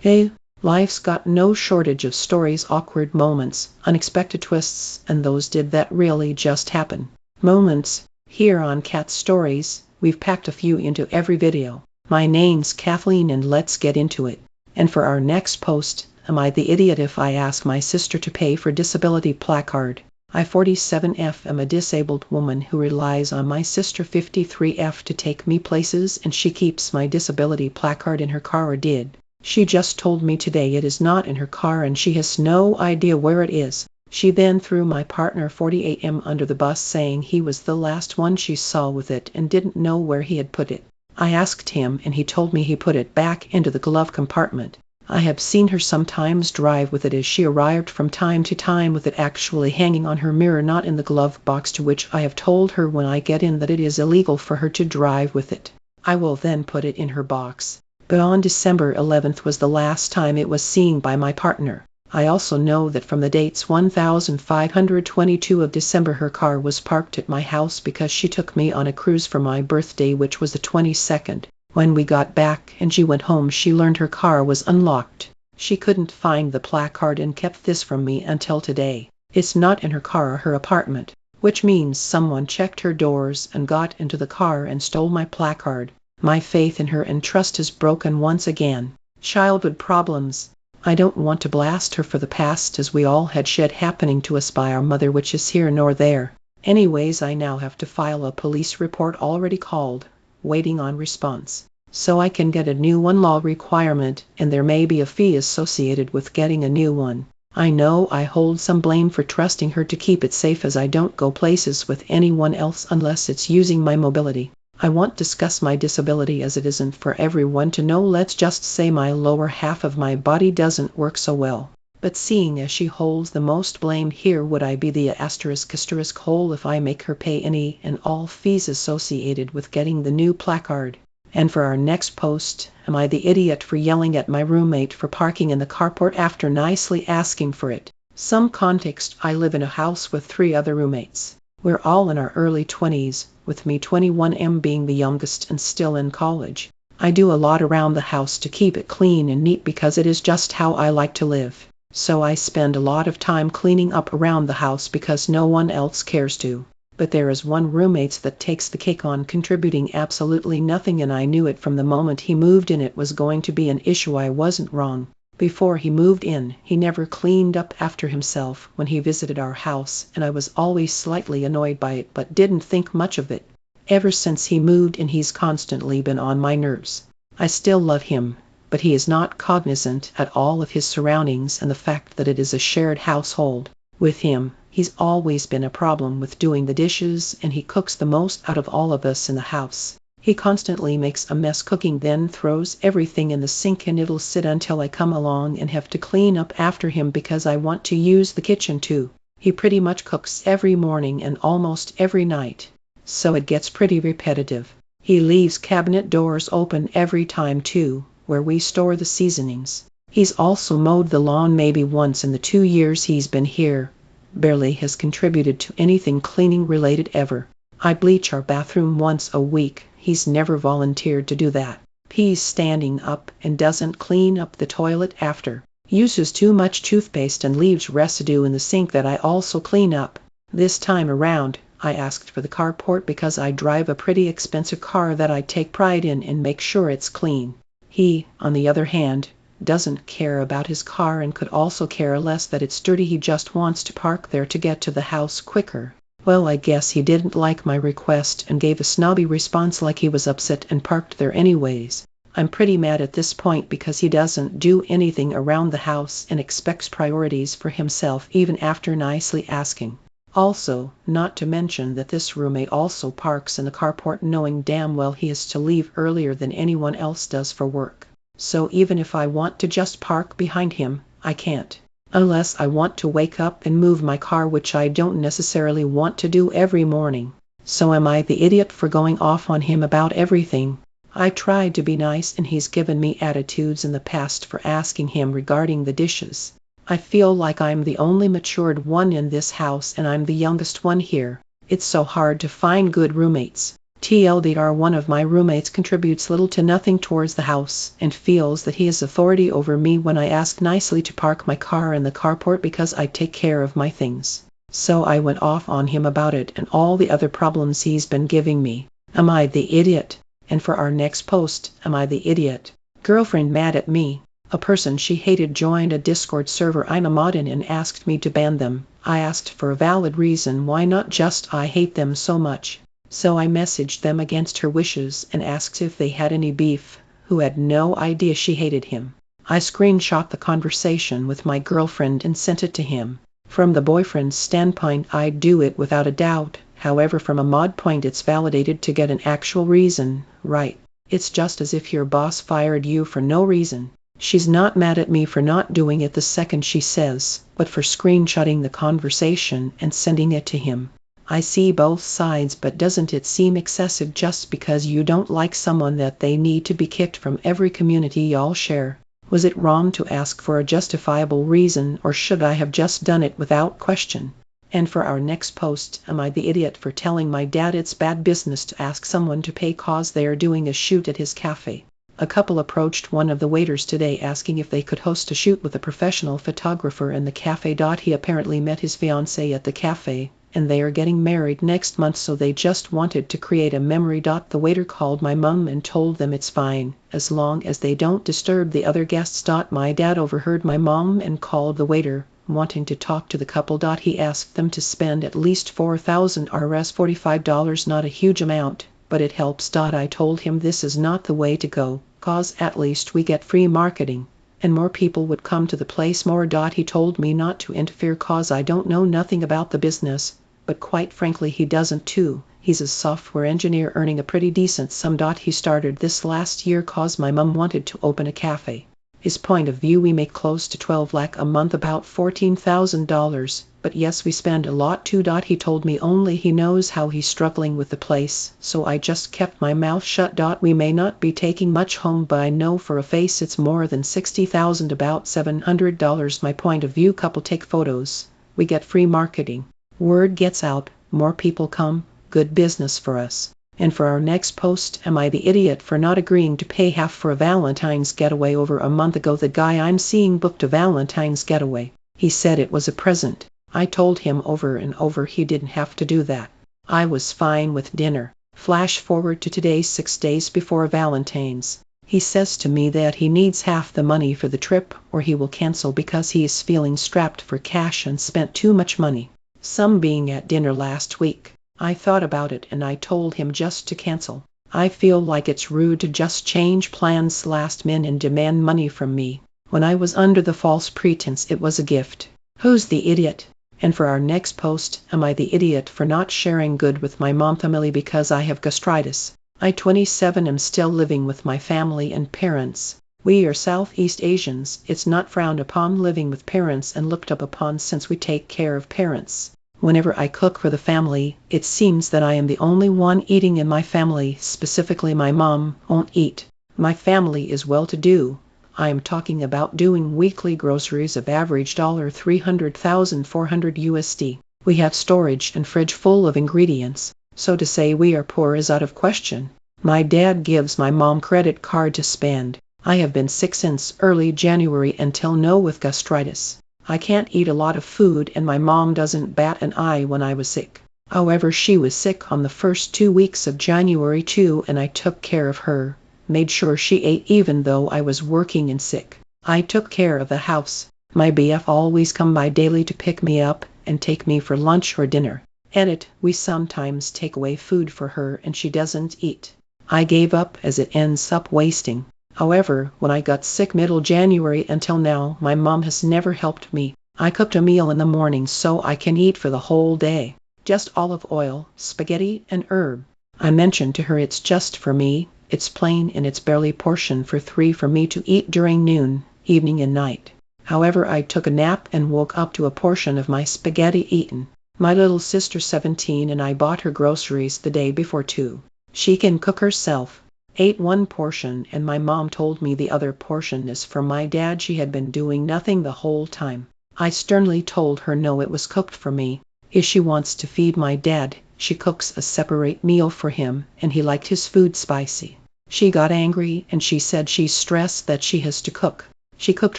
Hey, life's got no shortage of stories, awkward moments, unexpected twists, and those did that really just happen moments. Here on Cat Stories, we've packed a few into every video. My name's Kathleen and let's get into it. And for our next post, am I the idiot if I ask my sister to pay for disability placard? I 47F am a disabled woman who relies on my sister 53F to take me places, and she keeps my disability placard in her car, or did. She just told me today it is not in her car and she has no idea where it is. She then threw my partner 48M under the bus, saying he was the last one she saw with it and didn't know where he had put it. I asked him and he told me he put it back into the glove compartment. I have seen her sometimes drive with it as she arrived from time to time with it actually hanging on her mirror, not in the glove box, to which I have told her when I get in that it is illegal for her to drive with it. I will then put it in her box. But on December 11th was the last time it was seen by my partner. I also know that from the dates 1522 of December her car was parked at my house because she took me on a cruise for my birthday, which was the 22nd. When we got back and she went home, she learned her car was unlocked. She couldn't find the placard and kept this from me until today. It's not in her car or her apartment, which means someone checked her doors and got into the car and stole my placard. My faith in her and trust is broken once again. Childhood problems. I don't want to blast her for the past, as we all had shed happening to us by our mother, which is here nor there. Anyways, I now have to file a police report, already called, waiting on response. So I can get a new one, law requirement, and there may be a fee associated with getting a new one. I know I hold some blame for trusting her to keep it safe, as I don't go places with anyone else unless it's using my mobility. I won't discuss my disability as it isn't for everyone to know. Let's just say my lower half of my body doesn't work so well. But seeing as she holds the most blame here, would I be the asterisk hole if I make her pay any and all fees associated with getting the new placard? And for our next post, am I the idiot for yelling at my roommate for parking in the carport after nicely asking for it? Some context: I live in a house with 3 other roommates. We're all in our early 20s, with me 21M being the youngest and still in college. I do a lot around the house to keep it clean and neat because it is just how I like to live. So I spend a lot of time cleaning up around the house because no one else cares to. But there is one roommate that takes the cake on contributing absolutely nothing, and I knew it from the moment he moved in it was going to be an issue. I wasn't wrong. Before he moved in, he never cleaned up after himself when he visited our house, and I was always slightly annoyed by it but didn't think much of it. Ever since he moved in, he's constantly been on my nerves. I still love him, but he is not cognizant at all of his surroundings and the fact that it is a shared household. With him, he's always been a problem with doing the dishes, and he cooks the most out of all of us in the house. He constantly makes a mess cooking, then throws everything in the sink, and it'll sit until I come along and have to clean up after him because I want to use the kitchen too. He pretty much cooks every morning and almost every night, so it gets pretty repetitive. He leaves cabinet doors open every time too, where we store the seasonings. He's also mowed the lawn maybe once in the 2 years he's been here. Barely has contributed to anything cleaning related ever. I bleach our bathroom once a week. He's never volunteered to do that. He's standing up and doesn't clean up the toilet after. Uses too much toothpaste and leaves residue in the sink that I also clean up. This time around, I asked for the carport because I drive a pretty expensive car that I take pride in and make sure it's clean. He, on the other hand, doesn't care about his car and could also care less that it's dirty. He just wants to park there to get to the house quicker. Well, I guess he didn't like my request and gave a snobby response like he was upset and parked there anyways. I'm pretty mad at this point because he doesn't do anything around the house and expects priorities for himself even after nicely asking. Also, not to mention that this roommate also parks in the carport knowing damn well he is to leave earlier than anyone else does for work. So even if I want to just park behind him, I can't. Unless I want to wake up and move my car, which I don't necessarily want to do every morning. So am I the idiot for going off on him about everything? I tried to be nice and he's given me attitudes in the past for asking him regarding the dishes. I feel like I'm the only matured one in this house and I'm the youngest one here. It's so hard to find good roommates. TLDR, one of my roommates contributes little to nothing towards the house and feels that he has authority over me when I ask nicely to park my car in the carport because I take care of my things. So I went off on him about it and all the other problems he's been giving me. Am I the idiot? And for our next post, am I the idiot? Girlfriend mad at me. A person she hated joined a Discord server I'm a mod in and asked me to ban them. I asked for a valid reason, why not just I hate them so much. So I messaged them against her wishes and asked if they had any beef, who had no idea she hated him. I screenshot the conversation with my girlfriend and sent it to him. From the boyfriend's standpoint, I'd do it without a doubt. However, from a mod point, it's validated to get an actual reason, right? It's just as if your boss fired you for no reason. She's not mad at me for not doing it the second she says, but for screenshotting the conversation and sending it to him. I see both sides, but doesn't it seem excessive just because you don't like someone that they need to be kicked from every community y'all share? Was it wrong to ask for a justifiable reason, or should I have just done it without question? And for our next post, am I the idiot for telling my dad it's bad business to ask someone to pay cause they are doing a shoot at his cafe? A couple approached one of the waiters today asking if they could host a shoot with a professional photographer in the cafe. He apparently met his fiancée at the cafe, and they are getting married next month, so they just wanted to create a memory. The waiter called my mom and told them it's fine, as long as they don't disturb the other guests. My dad overheard my mom and called the waiter, wanting to talk to the couple. He asked them to spend at least $4,000 Rs, $45, not a huge amount, but it helps. I told him this is not the way to go, cause at least we get free marketing, and more people would come to the place more. He told me not to interfere cause I don't know nothing about the business, but quite frankly he doesn't too. He's a software engineer earning a pretty decent sum. He started this last year cause my mum wanted to open a cafe. His point of view, we make close to 12 lakh a month, about $14,000, but yes, we spend a lot too. He told me only he knows how he's struggling with the place, so I just kept my mouth shut. We may not be taking much home, but I know for a face it's more than $60,000, about $700. My point of view, couple take photos, we get free marketing. Word gets out, more people come, good business for us. And for our next post, am I the idiot for not agreeing to pay half for a Valentine's getaway? Over a month ago, the guy I'm seeing booked a Valentine's getaway. He said it was a present. I told him over and over he didn't have to do that. I was fine with dinner. Flash forward to today, 6 days before Valentine's. He says to me that he needs half the money for the trip or he will cancel because he is feeling strapped for cash and spent too much money. Some being at dinner last week. I thought about it and I told him just to cancel. I feel like it's rude to just change plans last minute and demand money from me, when I was under the false pretense it was a gift. Who's the idiot? And for our next post, am I the idiot for not sharing good with my mom family because I have gastritis? I, 27, am still living with my family and parents. We are Southeast Asians. It's not frowned upon living with parents and looked up upon since we take care of parents. Whenever I cook for the family, it seems that I am the only one eating in my family. Specifically, my mom won't eat. My family is well-to-do. I am talking about doing weekly groceries of average $300,400 USD. We have storage and fridge full of ingredients, so to say we are poor is out of question. My dad gives my mom credit card to spend. I have been sick since early January until now with gastritis. I can't eat a lot of food and my mom doesn't bat an eye when I was sick. However, she was sick on the first 2 weeks of January too, and I took care of her, made sure she ate even though I was working and sick. I took care of the house. My BF always come by daily to pick me up and take me for lunch or dinner. Edit, we sometimes take away food for her and she doesn't eat. I gave up as it ends up wasting. However, when I got sick middle January until now, my mom has never helped me. I cooked a meal in the morning so I can eat for the whole day. Just olive oil, spaghetti, and herb. I mentioned to her it's just for me, it's plain and it's barely portioned for 3 for me to eat during noon, evening and night. However, I took a nap and woke up to a portion of my spaghetti eaten. My little sister 17 and I bought her groceries the day before too. She can cook herself. Ate 1 portion and my mom told me the other portion is for my dad. She had been doing nothing the whole time. I sternly told her no, it was cooked for me. If she wants to feed my dad, she cooks a separate meal for him, and he liked his food spicy. She got angry and she said she's stressed that she has to cook. She cooked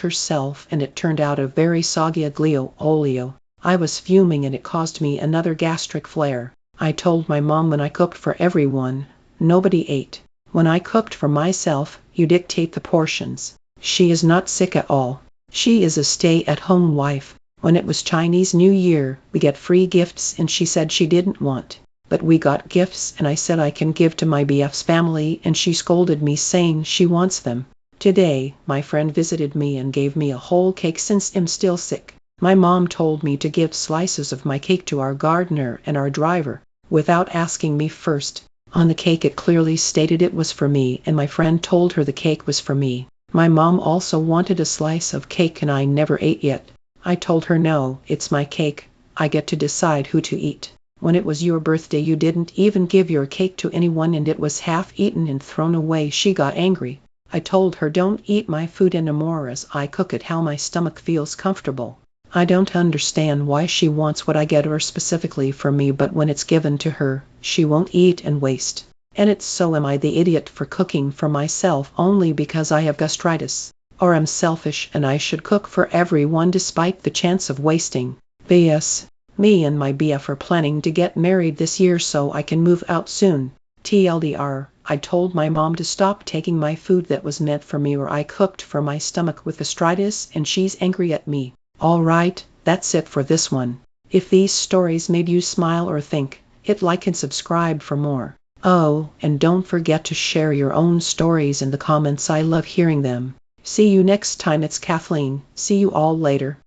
herself and it turned out a very soggy aglio olio. I was fuming and it caused me another gastric flare. I told my mom when I cooked for everyone, nobody ate. When I cooked for myself, you dictate the portions. She is not sick at all. She is a stay-at-home wife. When it was Chinese New Year, we get free gifts and she said she didn't want. But we got gifts and I said I can give to my BF's family and she scolded me saying she wants them. Today, my friend visited me and gave me a whole cake since I'm still sick. My mom told me to give slices of my cake to our gardener and our driver, without asking me first. On the cake it clearly stated it was for me and my friend told her the cake was for me. My mom also wanted a slice of cake and I never ate yet. I told her no, it's my cake. I get to decide who to eat. When it was your birthday you didn't even give your cake to anyone and it was half eaten and thrown away. She got angry. I told her don't eat my food anymore as I cook it how my stomach feels comfortable. I don't understand why she wants what I get her specifically for me, but when it's given to her, she won't eat and waste. And it's so am I the idiot for cooking for myself only because I have gastritis? Or I'm selfish and I should cook for everyone despite the chance of wasting? BS. Me and my BF are planning to get married this year so I can move out soon. TLDR, I told my mom to stop taking my food that was meant for me or I cooked for my stomach with gastritis and she's angry at me. Alright, that's it for this one. If these stories made you smile or think, hit like and subscribe for more. Oh, and don't forget to share your own stories in the comments. I love hearing them. See you next time. It's Kathleen. See you all later.